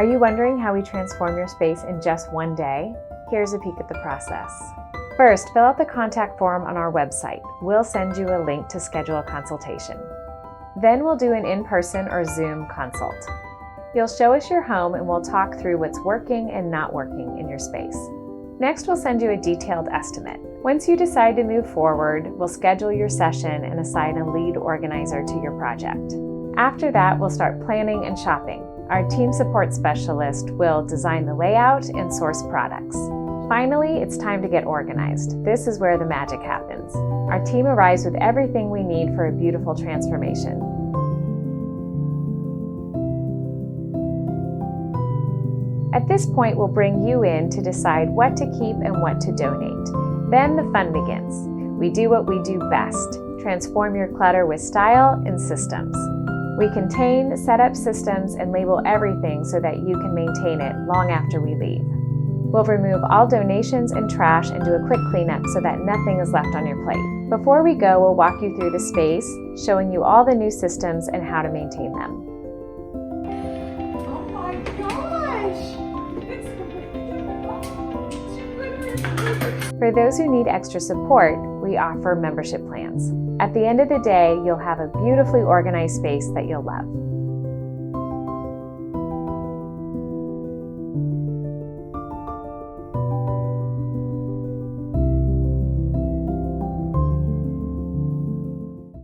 Are you wondering how we transform your space in just one day? Here's a peek at the process. First, fill out the contact form on our website. We'll send you a link to schedule a consultation. Then we'll do an in-person or Zoom consult. You'll show us your home and we'll talk through what's working and not working in your space. Next, we'll send you a detailed estimate. Once you decide to move forward, we'll schedule your session and assign a lead organizer to your project. After that, we'll start planning and shopping. Our team support specialist will design the layout and source products. Finally, it's time to get organized. This is where the magic happens. Our team arrives with everything we need for a beautiful transformation. At this point, we'll bring you in to decide what to keep and what to donate. Then the fun begins. We do what we do best, transform your clutter with style and systems. We contain, set up systems, and label everything so that you can maintain it long after we leave. We'll remove all donations and trash and do a quick cleanup so that nothing is left on your plate. Before we go, we'll walk you through the space, showing you all the new systems and how to maintain them. For those who need extra support, we offer membership plans. At the end of the day, you'll have a beautifully organized space that you'll love.